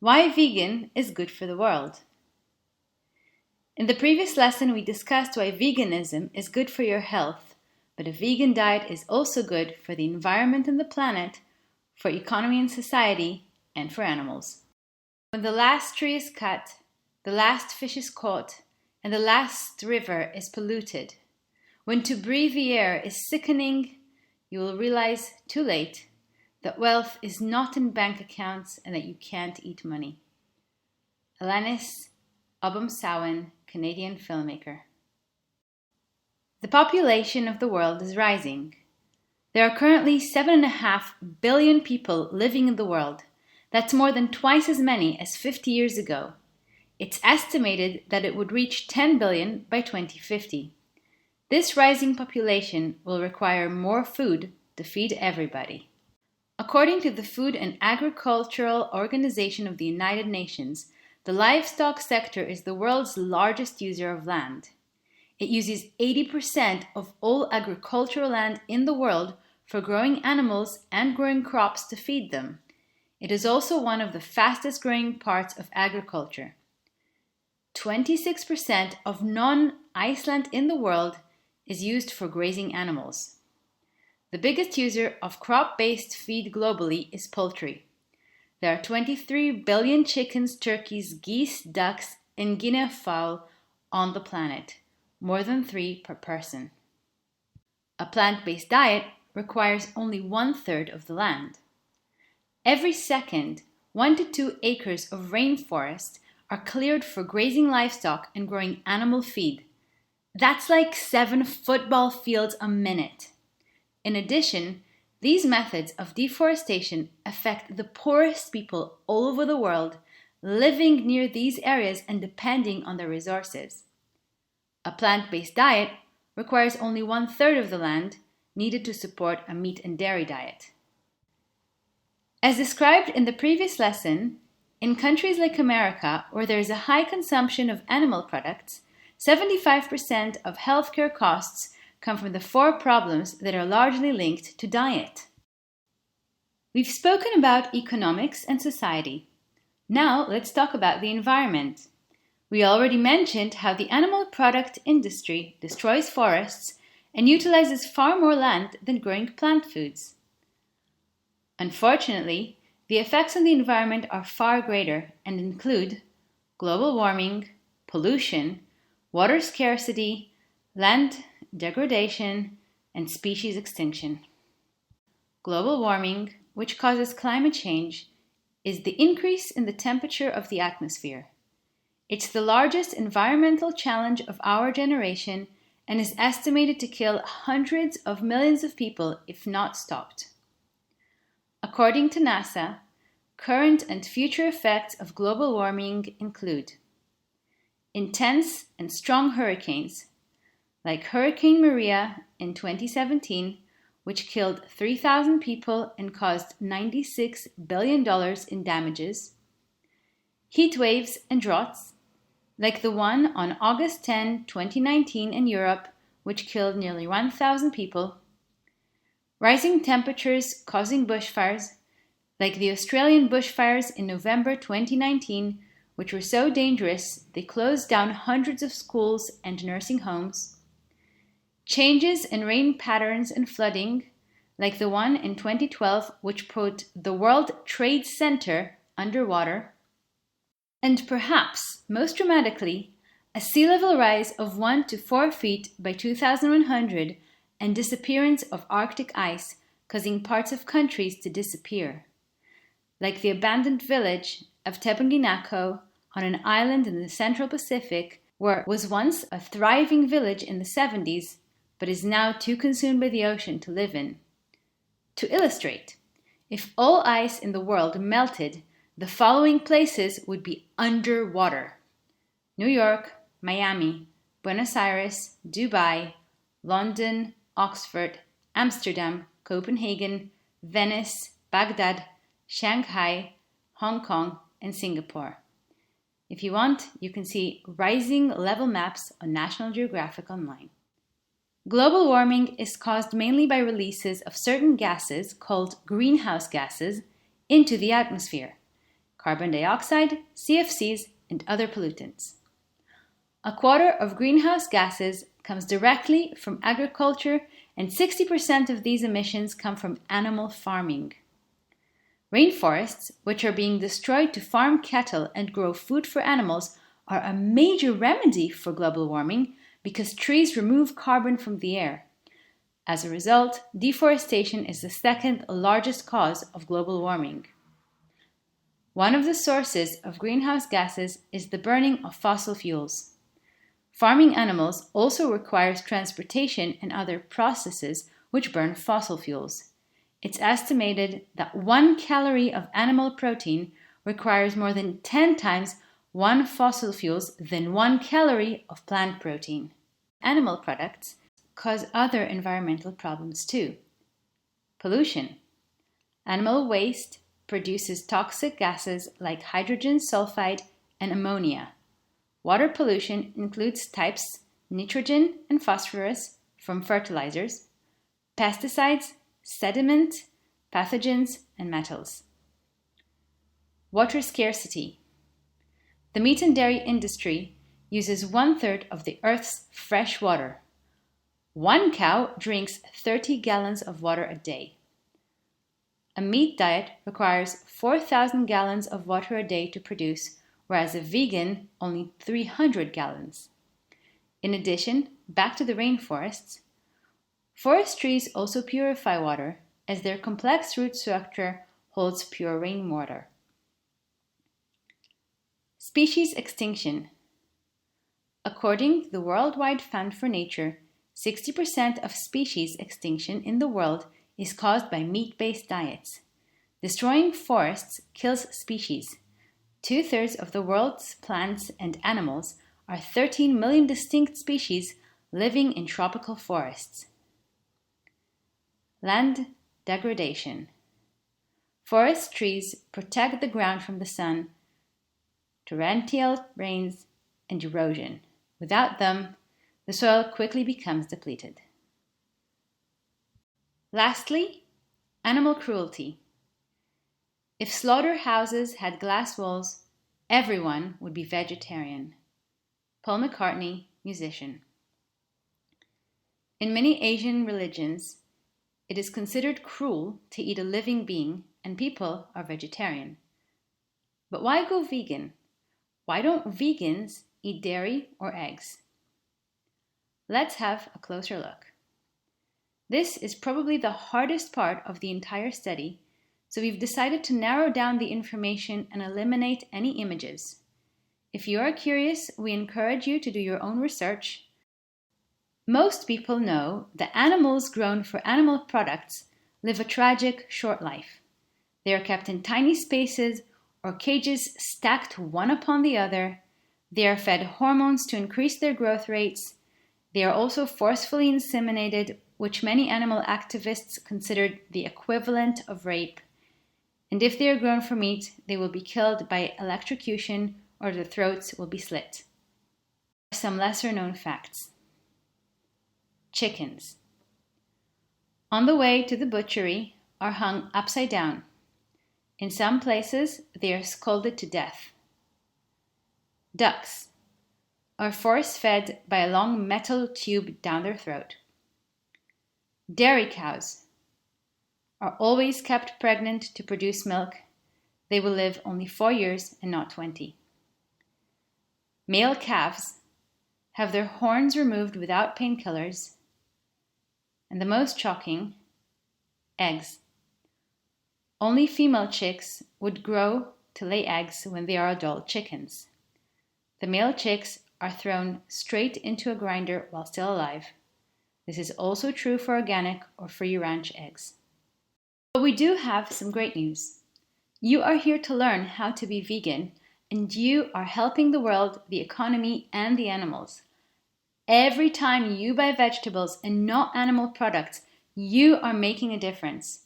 Why vegan is good for the world. In the previous lesson, we discussed why veganism is good for your health, but a vegan diet is also good for the environment and the planet, for economy and society, and for animals. When the last tree is cut, the last fish is caught, and the last river is polluted, when to breathe the air is sickening, you will realize, too late, that wealth is not in bank accounts and that you can't eat money. Alanis Obomsawin, Canadian filmmaker. The population of the world is rising. There are currently 7.5 billion people living in the world. That's more than twice as many as 50 years ago. It's estimated that it would reach 10 billion by 2050. This rising population will require more food to feed everybody. According to the Food and Agricultural Organization of the United Nations, the livestock sector is the world's largest user of land. It uses 80% of all agricultural land in the world for growing animals and growing crops to feed them. It is also one of the fastest growing parts of agriculture. 26% of non-ice land in the world is used for grazing animals. The biggest user of crop-based feed globally is poultry. There are 23 billion chickens, turkeys, geese, ducks, and guinea fowl on the planet, more than 3 per person. A plant-based diet requires only 1/3 of the land. Every second, 1 to 2 acres of rainforest are cleared for grazing livestock and growing animal feed. That's like 7 football fields a minute. In addition, these methods of deforestation affect the poorest people all over the world living near these areas and depending on their resources. A plant-based diet requires only 1/3 of the land needed to support a meat and dairy diet. As described in the previous lesson, in countries like America, where there is a high consumption of animal products, 75% of healthcare costs come from the 4 problems that are largely linked to diet. We've spoken about economics and society. Now let's talk about the environment. We already mentioned how the animal product industry destroys forests and utilizes far more land than growing plant foods. Unfortunately, the effects on the environment are far greater and include global warming, pollution, water scarcity, land degradation, and species extinction. Global warming, which causes climate change, is the increase in the temperature of the atmosphere. It's the largest environmental challenge of our generation and is estimated to kill hundreds of millions of people if not stopped. According to NASA, current and future effects of global warming include intense and strong hurricanes, like Hurricane Maria in 2017, which killed 3,000 people and caused $96 billion in damages. Heat waves and droughts, like the one on August 10, 2019 in Europe, which killed nearly 1,000 people. Rising temperatures causing bushfires, like the Australian bushfires in November 2019, which were so dangerous they closed down hundreds of schools and nursing homes. Changes in rain patterns and flooding, like the one in 2012 which put the World Trade Center underwater. And perhaps, most dramatically, a sea level rise of 1 to 4 feet by 2100 and disappearance of Arctic ice, causing parts of countries to disappear. Like the abandoned village of Tepanginako on an island in the Central Pacific, where was once a thriving village in the 70s, but is now too consumed by the ocean to live in. To illustrate, if all ice in the world melted, the following places would be underwater: New York, Miami, Buenos Aires, Dubai, London, Oxford, Amsterdam, Copenhagen, Venice, Baghdad, Shanghai, Hong Kong, and Singapore. If you want, you can see rising level maps on National Geographic Online. Global warming is caused mainly by releases of certain gases called greenhouse gases into the atmosphere. carbon dioxide, CFCs, and other pollutants. A quarter of greenhouse gases comes directly from agriculture, and 60% of these emissions come from animal farming. Rainforests, which are being destroyed to farm cattle and grow food for animals, are a major remedy for global warming because trees remove carbon from the air. As a result, deforestation is the second largest cause of global warming. One of the sources of greenhouse gases is the burning of fossil fuels. Farming animals also requires transportation and other processes which burn fossil fuels. It's estimated that 1 calorie of animal protein requires more than 10 times 1 fossil fuels than 1 calorie of plant protein. Animal products cause other environmental problems too. Pollution. Animal waste produces toxic gases like hydrogen sulfide and ammonia. Water pollution includes types nitrogen and phosphorus from fertilizers, pesticides, sediment, pathogens, and metals. Water scarcity. The meat and dairy industry uses 1/3 of the Earth's fresh water. 1 cow drinks 30 gallons of water a day. A meat diet requires 4,000 gallons of water a day to produce, whereas a vegan only 300 gallons. In addition, back to the rainforests, forest trees also purify water as their complex root structure holds pure rainwater. Species extinction. According to the Worldwide Fund for Nature, 60% of species extinction in the world is caused by meat-based diets. Destroying forests kills species. 2/3 of the world's plants and animals are 13 million distinct species living in tropical forests. Land degradation. Forest trees protect the ground from the sun, torrential rains, and erosion. Without them, the soil quickly becomes depleted. Lastly, animal cruelty. If slaughterhouses had glass walls, everyone would be vegetarian. Paul McCartney, musician. In many Asian religions, it is considered cruel to eat a living being, and people are vegetarian. But why go vegan? Why don't vegans eat dairy or eggs? Let's have a closer look. This is probably the hardest part of the entire study, so we've decided to narrow down the information and eliminate any images. If you are curious, we encourage you to do your own research. Most people know that animals grown for animal products live a tragic short life. They are kept in tiny spaces or cages stacked one upon the other. They are fed hormones to increase their growth rates. They are also forcefully inseminated, which many animal activists considered the equivalent of rape. And if they are grown for meat, they will be killed by electrocution or their throats will be slit. Some lesser known facts. Chickens. On the way to the butchery are hung upside down. In some places, they are scalded to death. Ducks are force-fed by a long metal tube down their throat. Dairy cows are always kept pregnant to produce milk. They will live only 4 years and not 20. Male calves have their horns removed without painkillers. And the most shocking, eggs. Only female chicks would grow to lay eggs when they are adult chickens. The male chicks are thrown straight into a grinder while still alive. This is also true for organic or free range eggs. But we do have some great news. You are here to learn how to be vegan, and you are helping the world, the economy, and the animals. Every time you buy vegetables and not animal products, you are making a difference.